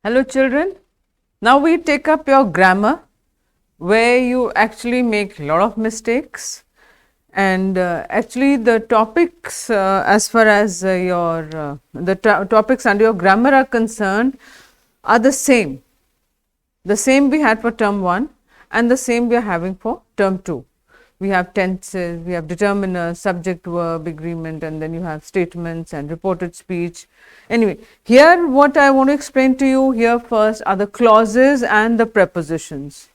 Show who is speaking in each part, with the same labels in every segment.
Speaker 1: Hello children, now we take up your grammar where you actually make a lot of mistakes and actually the topics as far as topics under your grammar are concerned are the same we had for term 1 and the same we are having for term 2. We have tenses, we have determiners, subject, verb, agreement, and then you have statements and reported speech. Anyway, here what I want to explain to you here first are the clauses and the prepositions.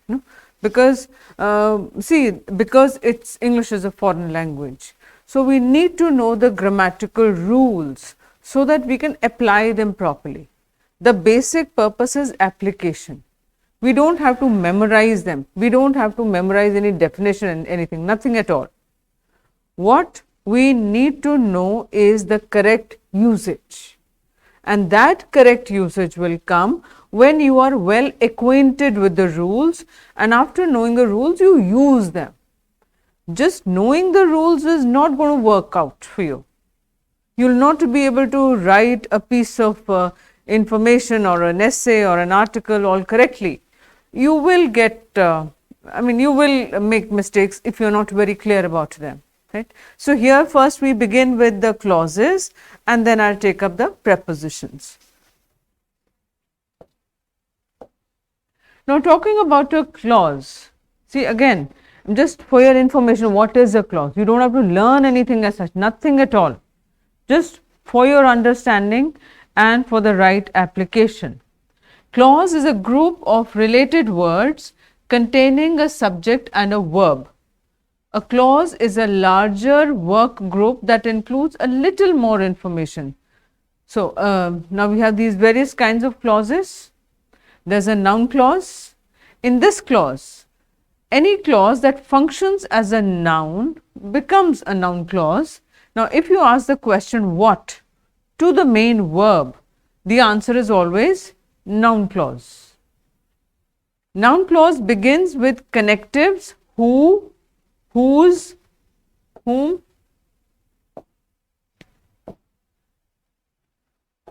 Speaker 1: Because because English is a foreign language. So, we need to know the grammatical rules so that we can apply them properly. The basic purpose is application. We don't have to memorize them. We don't have to memorize any definition and anything, nothing at all. What we need to know is the correct usage. And that correct usage will come when you are well acquainted with the rules, and after knowing the rules, you use them. Just knowing the rules is not going to work out for you. You will not be able to write a piece of information or an essay or an article all correctly. You will get, you will make mistakes if you are not very clear about them, right. So, here first we begin with the clauses and then I will take up the prepositions. Now, talking about a clause, see again, just for your information, what is a clause? You don't have to learn anything as such, nothing at all, just for your understanding and for the right application. Clause is a group of related words containing a subject and a verb. A clause is a larger work group that includes a little more information. So, now we have these various kinds of clauses. There is a noun clause. In this clause, any clause that functions as a noun becomes a noun clause. Now, if you ask the question what to the main verb, the answer is always noun clause. Noun clause begins with connectives who, whose, whom,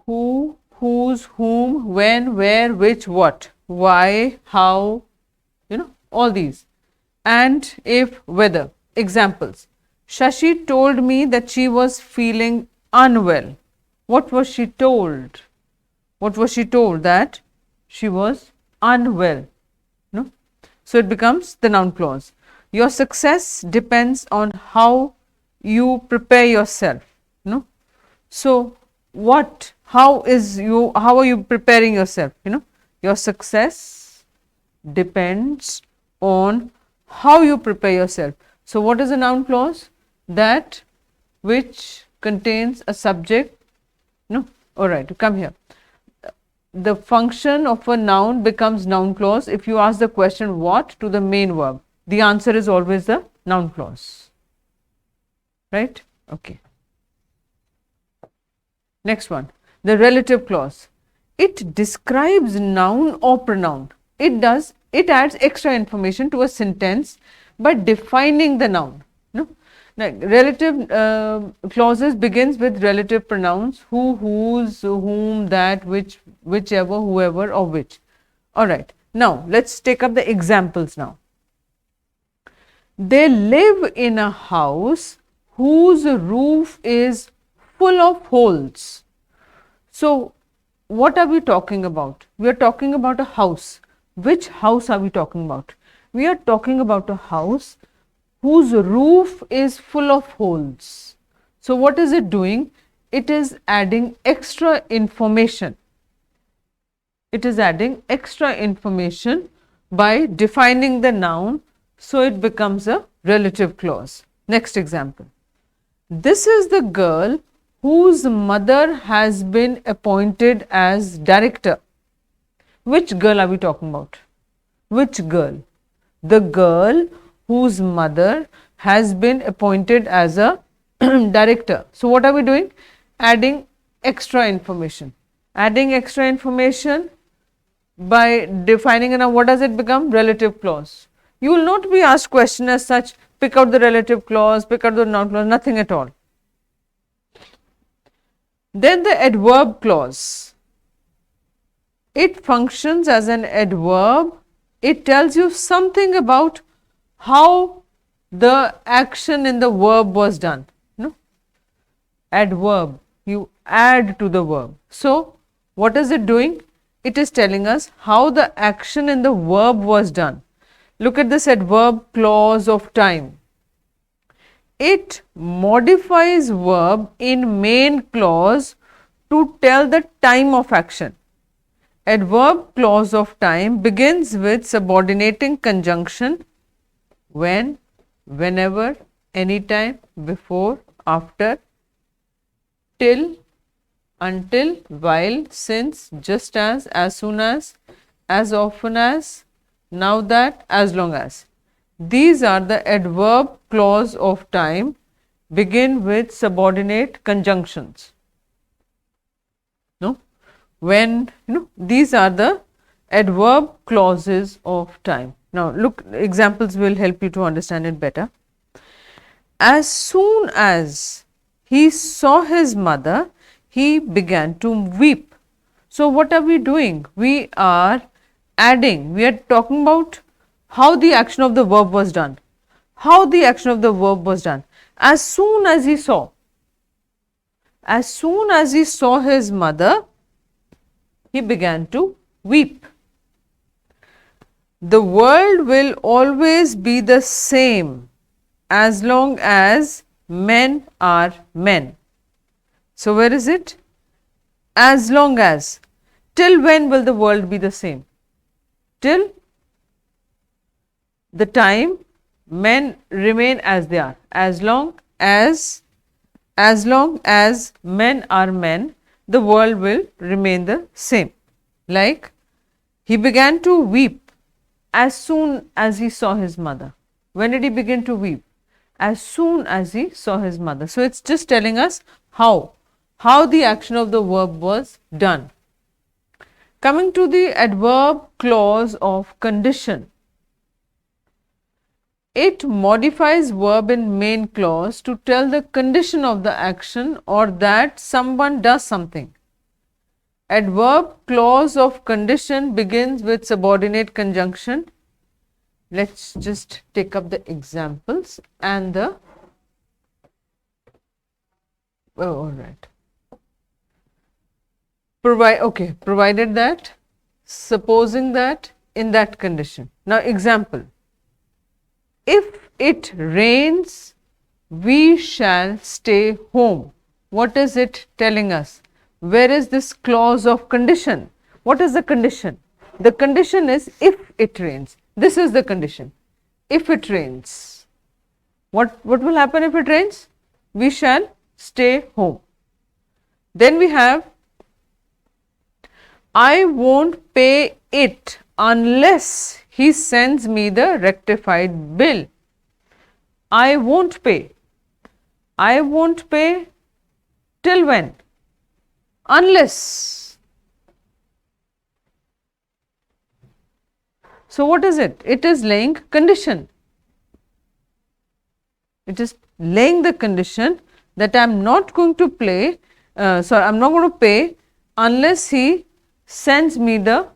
Speaker 1: who, whose, whom, when, where, which, what, why, how, all these, and if, whether. Examples: Shashi told me that she was feeling unwell. What was she told? What was she told? That she was unwell. No? So, it becomes the noun clause. Your success depends on how you prepare yourself. No? So, how are you preparing yourself? Your success depends on how you prepare yourself. So, what is a noun clause? That which contains a subject. No? Alright, come here. The function of a noun becomes noun clause if you ask the question what to the main verb. The answer is always the noun clause, right? Okay. Next one, the relative clause. It describes noun or pronoun. It adds extra information to a sentence by defining the noun. Now, relative clauses begins with relative pronouns who, whose, whom, that, which, whichever, whoever or which. Alright, now let us take up the examples now. They live in a house whose roof is full of holes. So, what are we talking about? We are talking about a house. Which house are we talking about? We are talking about a house whose roof is full of holes. So, what is it doing? It is adding extra information. It is adding extra information by defining the noun, so it becomes a relative clause. Next example. This is the girl whose mother has been appointed as director. Which girl are we talking about? Which girl? The girl whose mother has been appointed as a director. So, what are we doing? Adding extra information. Adding extra information by defining a noun. What does it become? Relative clause. You will not be asked question as such, pick out the relative clause, pick out the noun clause, nothing at all. Then the adverb clause. It functions as an adverb. It tells you something about how the action in the verb was done. No? Adverb, you add to the verb. So, what is it doing? It is telling us how the action in the verb was done. Look at this adverb clause of time. It modifies verb in main clause to tell the time of action. Adverb clause of time begins with subordinating conjunction when, whenever, anytime, before, after, till, until, while, since, just as soon as often as, now that, as long as. These are the adverb clause of time, begin with subordinate conjunctions. No? When, these are the adverb clauses of time. Now, look, examples will help you to understand it better. As soon as he saw his mother, he began to weep. So, what are we doing? We are adding, we are talking about how the action of the verb was done. How the action of the verb was done. As soon as he saw his mother, he began to weep. The world will always be the same as long as men are men. So, where is it? As long as. Till when will the world be the same? Till the time men remain as they are. As long as men are men, the world will remain the same. Like, he began to weep as soon as he saw his mother. When did he begin to weep? As soon as he saw his mother. So, it is just telling us how the action of the verb was done. Coming to the adverb clause of condition. It modifies verb in main clause to tell the condition of the action or that someone does something. Adverb clause of condition begins with subordinate conjunction. Let's just take up the examples and the, alright. Provided that, supposing that, in that condition. Now, example. If it rains, we shall stay home. What is it telling us? Where is this clause of condition? What is the condition? The condition is if it rains. This is the condition. If it rains. What will happen if it rains? We shall stay home. Then we have, I won't pay it unless he sends me the rectified bill. I won't pay. I won't pay till when? Unless. So, what is it? It is laying condition. It is laying the condition that I am not going to I am not going to pay unless he sends me the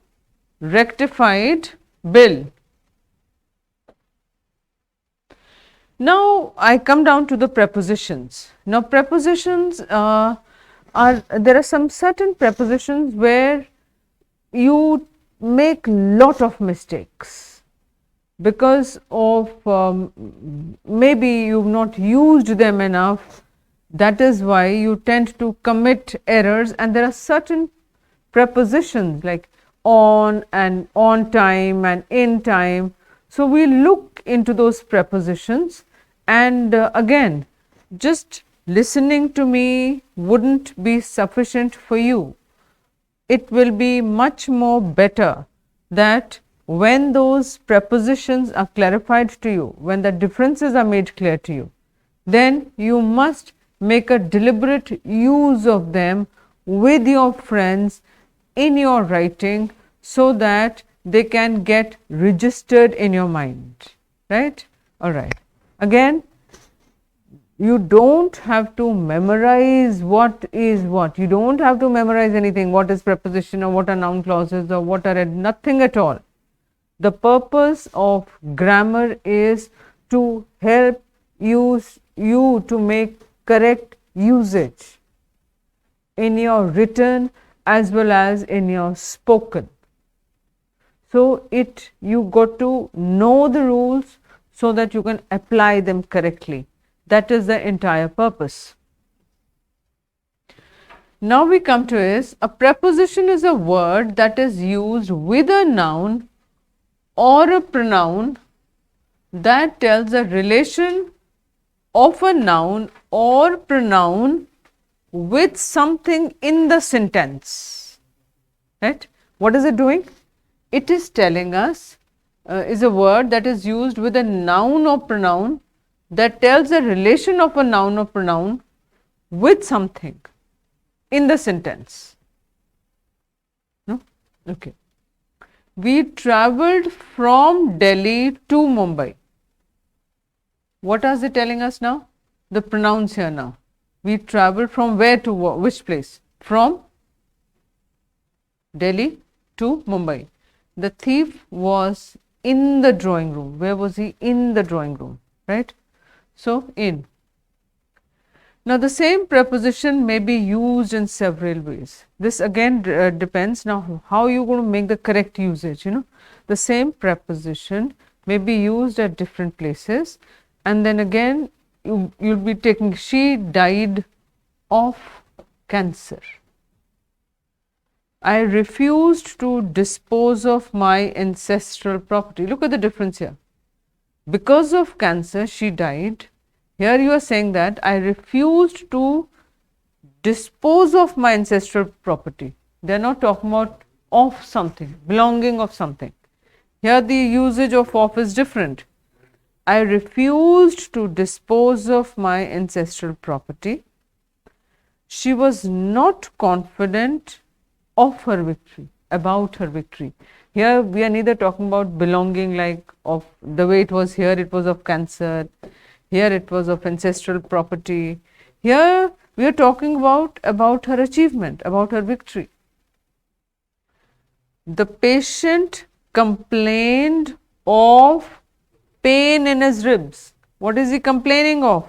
Speaker 1: rectified bill. Now, I come down to the prepositions. Now, prepositions there are some certain prepositions where you make lot of mistakes because of maybe you have not used them enough. That is why you tend to commit errors, and there are certain prepositions like on and on time and in time. So, we look into those prepositions, and again, just listening to me wouldn't be sufficient for you. It will be much more better that when those prepositions are clarified to you, when the differences are made clear to you, then you must make a deliberate use of them with your friends in your writing so that they can get registered in your mind, right? All right. Again, You don't have to memorize what is what. You don't have to memorize anything, what is preposition or what are noun clauses or what are nothing at all. The purpose of grammar is to help you to make correct usage in your written as well as in your spoken. So, you got to know the rules so that you can apply them correctly. That is the entire purpose. Now we come to is, a preposition is a word that is used with a noun or a pronoun that tells a relation of a noun or pronoun with something in the sentence, right? What is it doing? It is telling us, is a word that is used with a noun or pronoun that tells a relation of a noun or pronoun with something in the sentence. No? Okay. We travelled from Delhi to Mumbai. What is it telling us now? The pronouns here now. We travelled from where to which place? From Delhi to Mumbai. The thief was in the drawing room. Where was he? In the drawing room, right? So, in. Now, the same preposition may be used in several ways. This again depends now how you are going to make the correct usage, The same preposition may be used at different places, and then again you will be taking, she died of cancer. I refused to dispose of my ancestral property. Look at the difference here. Because of cancer, she died. Here you are saying that I refused to dispose of my ancestral property. They are not talking about of something, belonging of something. Here the usage of is different. I refused to dispose of my ancestral property. She was not confident of her victory, about her victory. Here we are neither talking about belonging like of the way it was here, it was of cancer. Here it was of ancestral property. Here we are talking about her achievement, about her victory. The patient complained of pain in his ribs. What is he complaining of?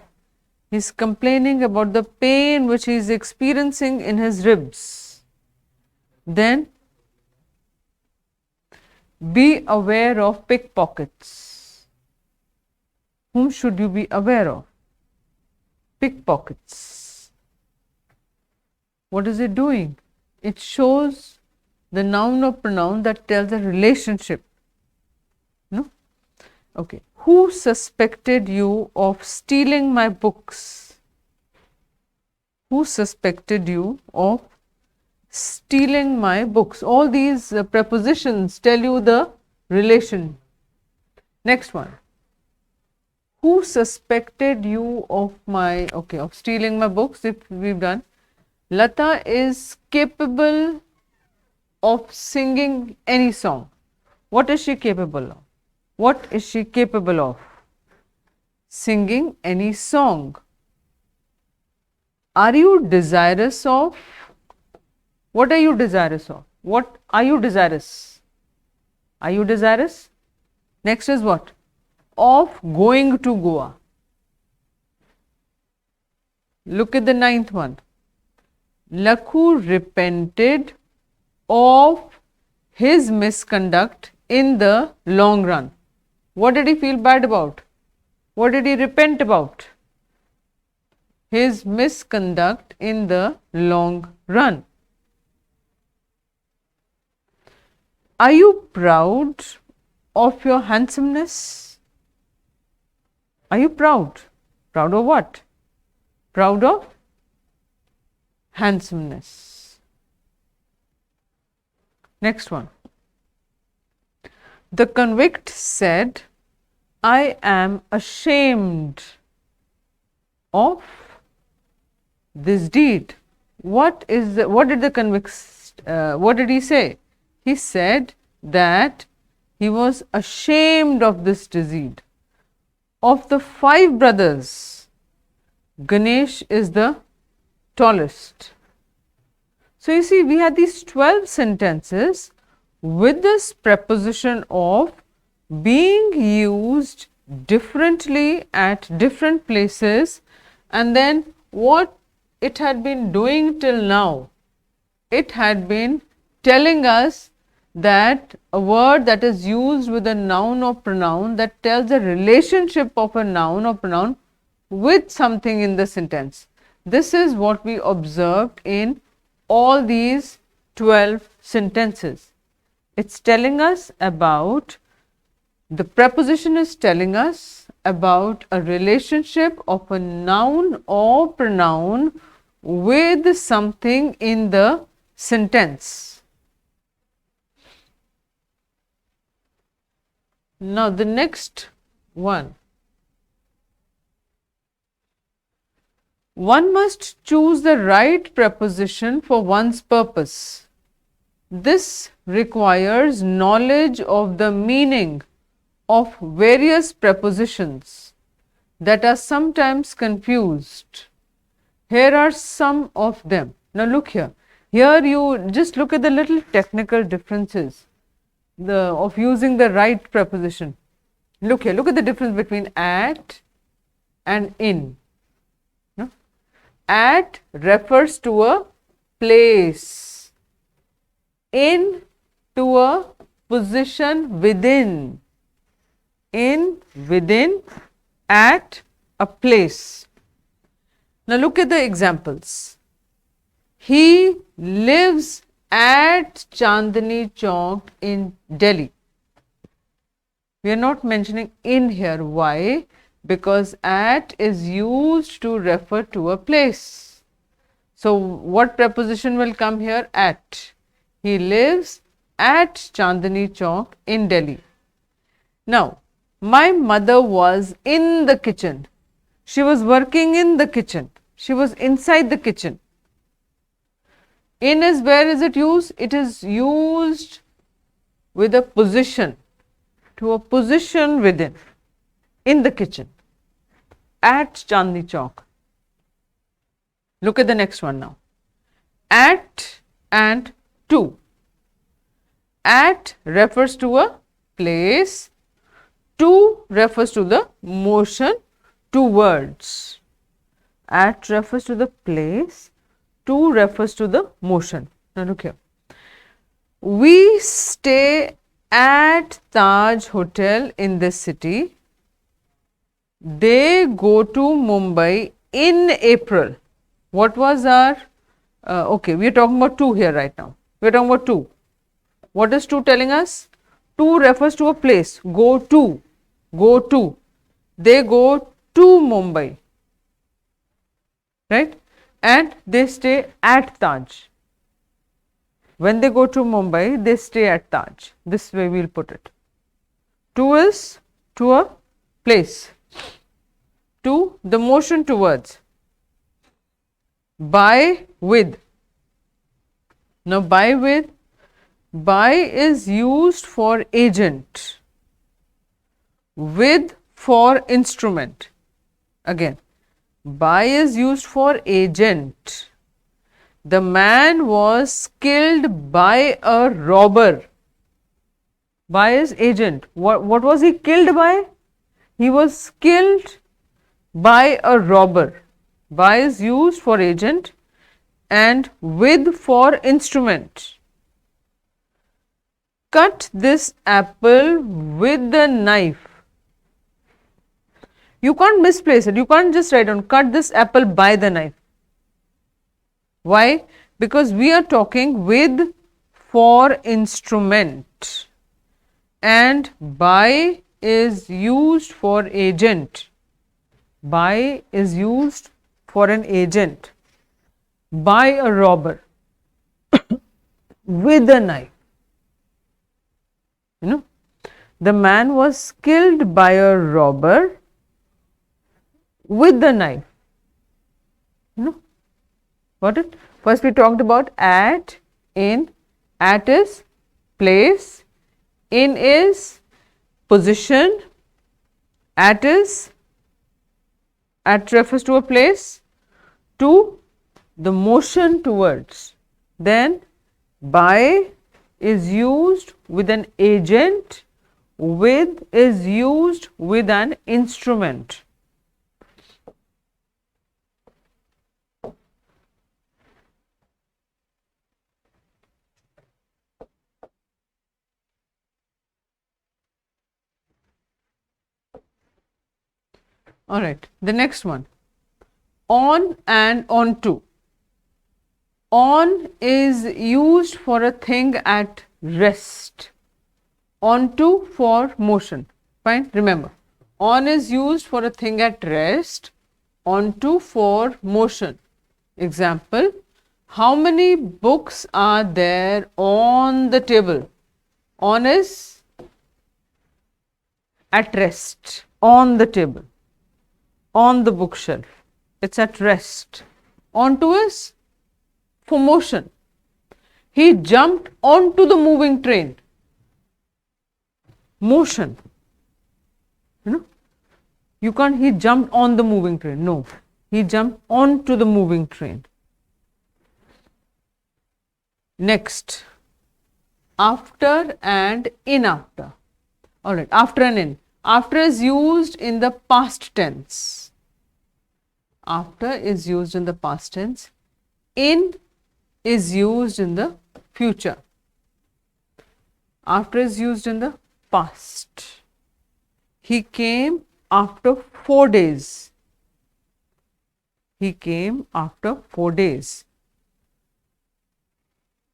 Speaker 1: He is complaining about the pain which he is experiencing in his ribs. Then, be aware of pickpockets. Whom should you be aware of? Pickpockets. What is it doing? It shows the noun or pronoun that tells a relationship. No? Okay. Who suspected you of stealing my books? Who suspected you of stealing my books? All these prepositions tell you the relation. Next one. Who suspected you of of stealing my books? If we've done, Lata is capable of singing any song. What is she capable of? What is she capable of? Singing any song. Are you desirous of? What are you desirous of? What are you desirous? Are you desirous? Next is what? Of going to Goa. Look at the ninth one. Lakhu repented of his misconduct in the long run. What did he feel bad about? What did he repent about? His misconduct in the long run. Are you proud of your handsomeness? Are you proud? Proud of what? Proud of handsomeness. Next one. The convict said, I am ashamed of this deed. What did the convict, what did he say? He said that he was ashamed of this deed. Of the 5 brothers, Ganesh is the tallest. So, you see, we had these 12 sentences with this preposition of being used differently at different places, and then what it had been doing till now. It had been telling us that a word that is used with a noun or pronoun that tells a relationship of a noun or pronoun with something in the sentence. This is what we observed in all these 12 sentences. It's telling us about, the preposition is telling us about a relationship of a noun or pronoun with something in the sentence. Now, the next one. One must choose the right preposition for one's purpose. This requires knowledge of the meaning of various prepositions that are sometimes confused. Here are some of them. Now, look here. Here you just look at the little technical differences of using the right preposition. Look here, look at the difference between at and in. At refers to a place, in to a position within, in, within, at, a place. Now, look at the examples. He lives at Chandni Chowk in Delhi. We are not mentioning in here. Why? Because at is used to refer to a place. So, what preposition will come here? At. He lives at Chandni Chowk in Delhi. Now, my mother was in the kitchen. She was working in the kitchen. She was inside the kitchen. In is, where is it used? It is used with a position, to a position within, in the kitchen, at Chandni Chowk. Look at the next one now. At and to. At refers to a place, to refers to the motion towards. At refers to the place, to refers to the motion. Now, look here. We stay at Taj Hotel in this city. They go to Mumbai in April. What was our, okay, we are talking about to here right now. We are talking about to. What is to telling us? To refers to a place. Go to. Go to. They go to Mumbai. Right? And they stay at Taj. When they go to Mumbai, they stay at Taj. This way we will put it. To is to a place. To, the motion towards. By, with. Now, by, with. By is used for agent. With for instrument. Again, by is used for agent. The man was killed by a robber. By is agent. What was he killed by? He was killed by a robber. By is used for agent and with for instrument. Cut this apple with the knife. You can't misplace it. You can't just write down cut this apple by the knife. Why? Because we are talking with for instrument and by is used for agent. By is used for an agent. By a robber with a knife. You know, the man was killed by a robber with the knife. You know, got it? First we talked about at, in. At is place, in is position, at is At refers to a place. 2. The motion towards. Then by is used with an agent, with is used with an instrument. Alright, the next one, on and onto. On is used for a thing at rest, onto for motion. Fine, remember, on is used for a thing at rest, onto for motion. Example, how many books are there on the table? On is at rest, on the table, on the bookshelf, it's at rest. Onto is for motion. He jumped onto the moving train. Motion. You can't, he jumped on the moving train. No, he jumped onto the moving train. Next, after and in after. Alright, after and in. After is used in the past tense. After is used in the past tense. In is used in the future. After is used in the past. He came after 4 days. He came after 4 days.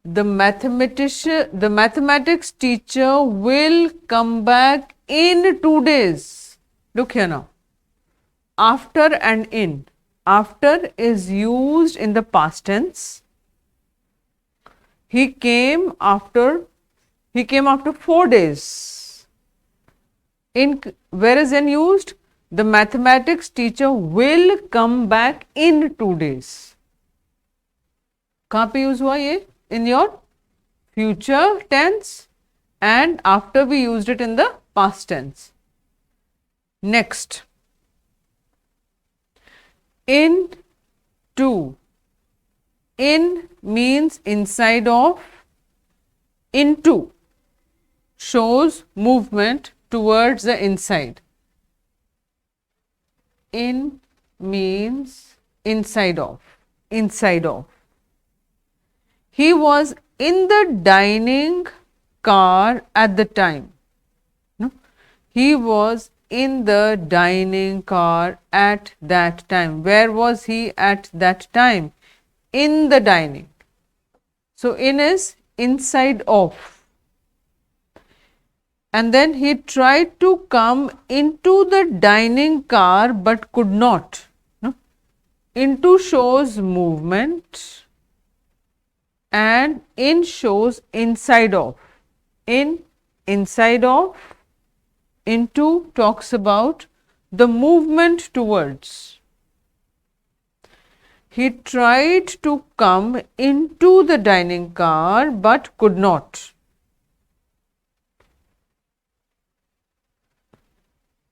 Speaker 1: The mathematics teacher will come back in 2 days. Look here now. After and in. After is used in the past tense. He came after 4 days. In, where is in used? The mathematics teacher will come back in 2 days. कहाँ पे use हुआ ये? In your future tense, and after we used it in the past tense. Next, in to. In means inside of, into shows movement towards the inside. In means inside of, inside of. He was in the dining car at the time. No? He was in the dining car at that time. Where was he at that time? In the dining. So, in is inside of. And then he tried to come into the dining car but could not. No? Into shows movement and in shows inside of. In, inside of. Into talks about the movement towards. He tried to come into the dining car but could not.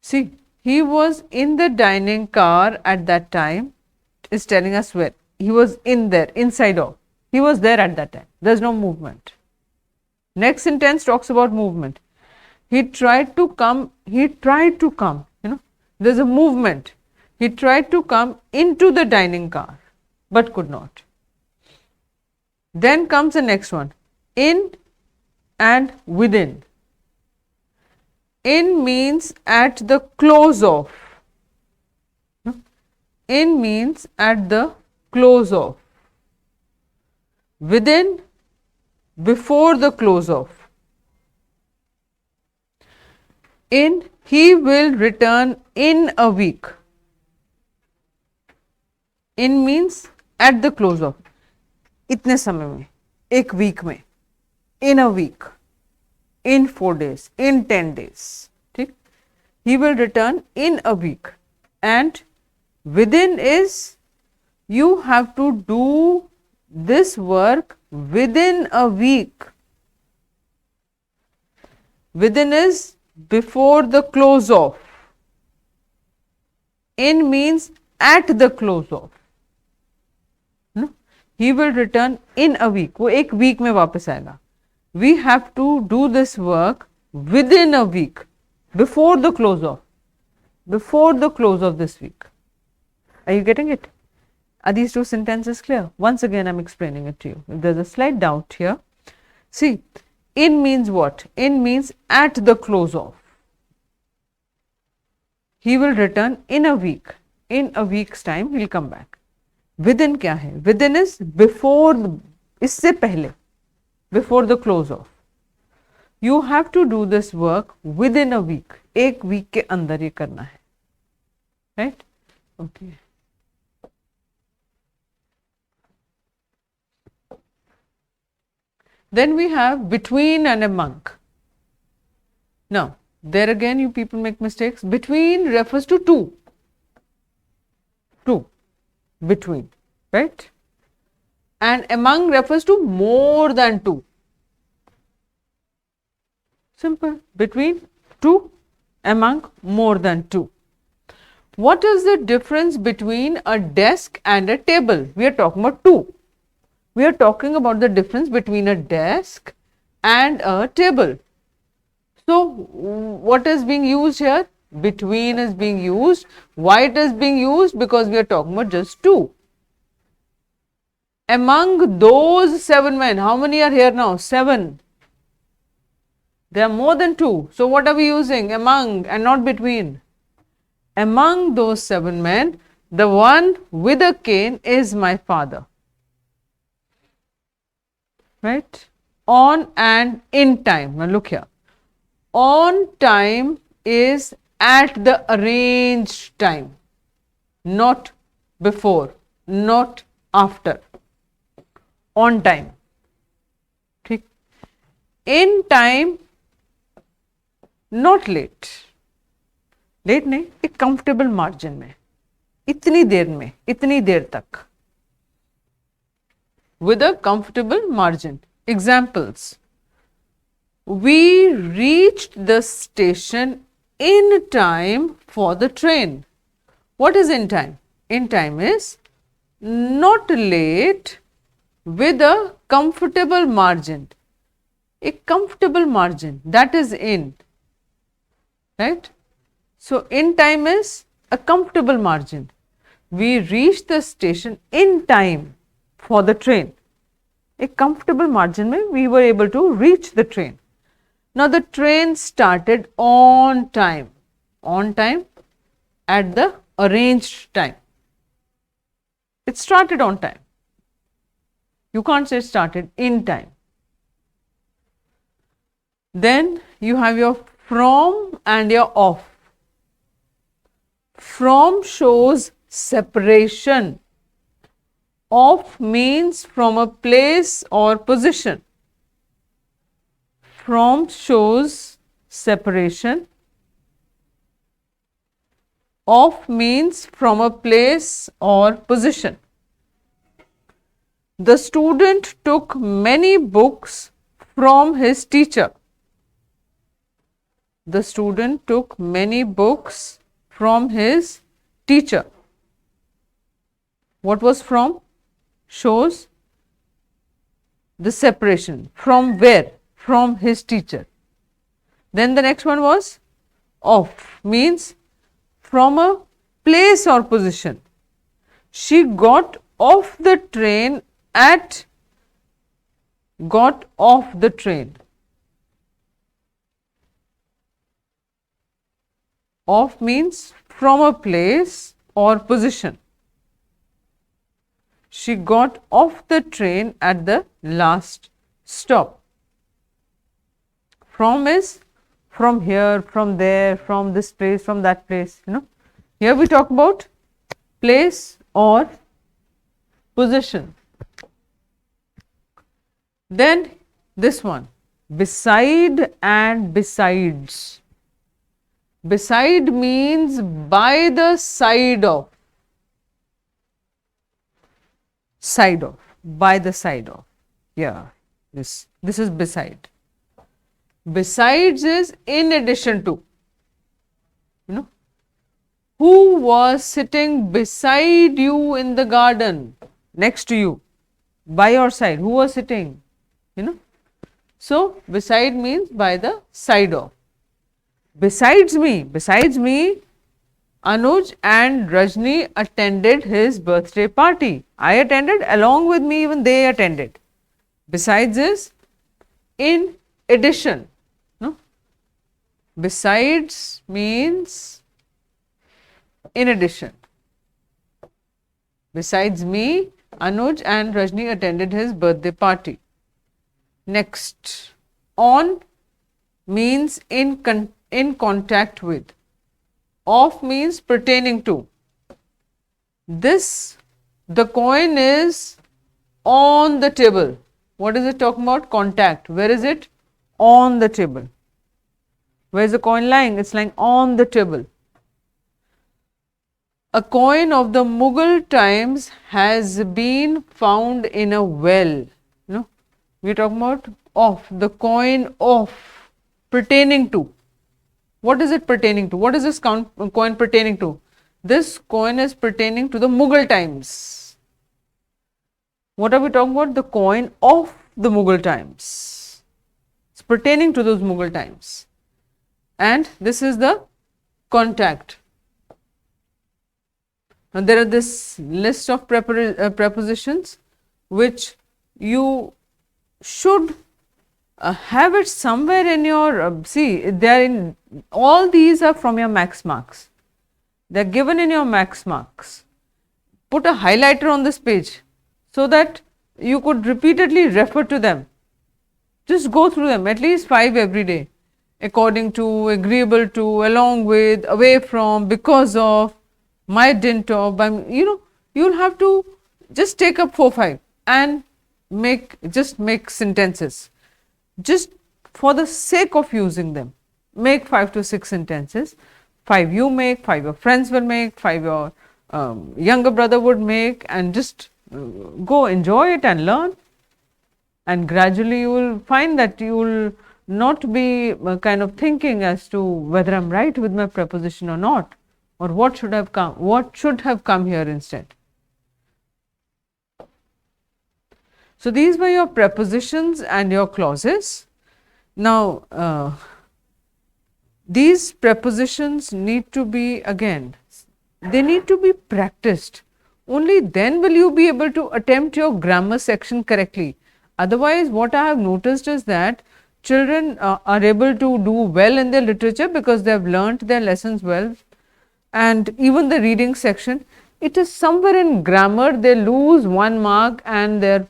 Speaker 1: See, he was in the dining car at that time, is telling us where. He was in there, inside of. He was there at that time. There is no movement. Next sentence talks about movement. He tried to come, there is a movement. He tried to come into the dining car but could not. Then comes the next one, in and within. In means at the close of. In means at the close of. Within, before the close of. In, he will return in a week. In means at the close of. इतने समय में, एक week में, in a week, in 4 days, in 10 days. ठीक? He will return in a week. And within is, you have to do this work within a week. Within is before the close of. In means at the close of. No? He will return in a week. वो एक week में वापस आएगा. We have to do this work within a week, before the close of. Before the close of this week. Are you getting it? Are these two sentences clear? Once again, I am explaining it to you. If there is a slight doubt here, see, in means what? In means at the close of. He will return in a week. In a week's time, he will come back. Within क्या है? Within is before, इससे पहले, before the close of. You have to do this work within a week. एक week के अंदर ये करना है. Right? Okay. Then we have between and among. Now, there again you people make mistakes. Between refers to two. Two. Between. Right? And among refers to more than two. Simple. Between two, among more than two. What is the difference between a desk and a table? We are talking about two. We are talking about the difference between a desk and a table. So, what is being used here? Between is being used. Why it is being used? Because we are talking about just two. Among those 7 men, how many are here now? 7. There are more than 2. So, what are we using? Among and not between. Among those 7 men, the one with a cane is my father. Right? On and in time. Now, look here. On time is at the arranged time, not before, not after. On time. ठीक. In time, not late. Late नहीं, एक comfortable margin में, इतनी देर में, इतनी देर तक. With a comfortable margin. Examples. We reached the station in time for the train. What is in time? In time is not late with a comfortable margin. A comfortable margin, that is in. Right? So, in time is a comfortable margin. We reached the station in time for the train. A comfortable margin mein we were able to reach the train. Now, the train started on time at the arranged time. It started on time. You can't say it started in time. Then you have your from and your of. From shows separation. Of means from a place or position. From shows separation. Of means from a place or position. The student took many books from his teacher. The student took many books from his teacher. What was from? Shows the separation. From where? From his teacher. Then the next one was of, means from a place or position. She got off the train at, got off the train. Off means from a place or position. She got off the train at the last stop. From is from here, from there, from this place, from that place, you know. Here we talk about place or position. Then this one, beside and besides. Beside means by the side of. Side of, by the side of. Yeah, this is beside. Besides is in addition to, you know. Who was sitting beside you in the garden? Next to you, by your side. Who was sitting? You know. So, beside means by the side of. Besides me, Anuj and Rajni attended his birthday party. I attended, along with me even they attended. Besides is in addition. No? Besides means in addition. Besides me, Anuj and Rajni attended his birthday party. Next, on means in contact with. Of means pertaining to. This, the coin is on the table. What is it talking about? Contact. Where is it? On the table. Where is the coin lying? It's lying on the table. A coin of the Mughal times has been found in a well. No, we are talking about of, the coin of, pertaining to. What is it pertaining to? What is this coin pertaining to? This coin is pertaining to the Mughal times. What are we talking about? The coin of the Mughal times. It's pertaining to those Mughal times. And this is the contact. Now, there are this list of prepositions which you should have it somewhere in your, see, they are in, all these are from your Maxx marks. They are given in your Maxx marks. Put a highlighter on this page so that you could repeatedly refer to them. Just go through them, at least 5 every day. According to, agreeable to, along with, away from, because of, my didn't of, you know, you'll have to just take up 4-5 and make sentences. Just for the sake of using them, make 5 to 6 sentences. 5 you make, 5 your friends will make, 5 your younger brother would make, and just go enjoy it and learn. And gradually you will find that you will not be kind of thinking as to whether I'm right with my preposition or not, or what should have come here instead. So, these were your prepositions and your clauses. Now, these prepositions need to be, again, they need to be practiced. Only then will you be able to attempt your grammar section correctly. Otherwise, what I have noticed is that children are able to do well in their literature because they have learnt their lessons well, and even the reading section, it is somewhere in grammar they lose 1 mark and the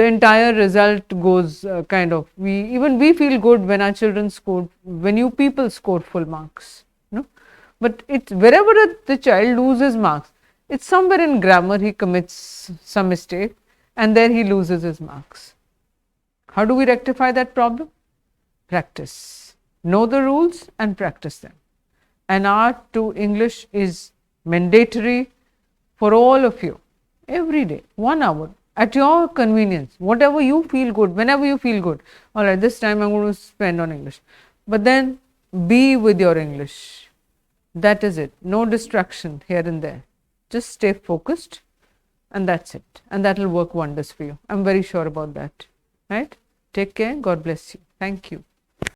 Speaker 1: entire result goes kind of, we feel good when our children scored, when you people scored full marks, no? But it's wherever the child loses marks, it's somewhere in grammar he commits some mistake and there he loses his marks. How do we rectify that problem? Practice. Know the rules and practice them. And art to English is mandatory for all of you, every day, 1 hour, at your convenience, whatever you feel good, whenever you feel good. All right, this time I'm going to spend on English. But then be with your English. That is it. No distraction here and there. Just stay focused and that's it. And that will work wonders for you. I'm very sure about that. Right? Take care. God bless you. Thank you.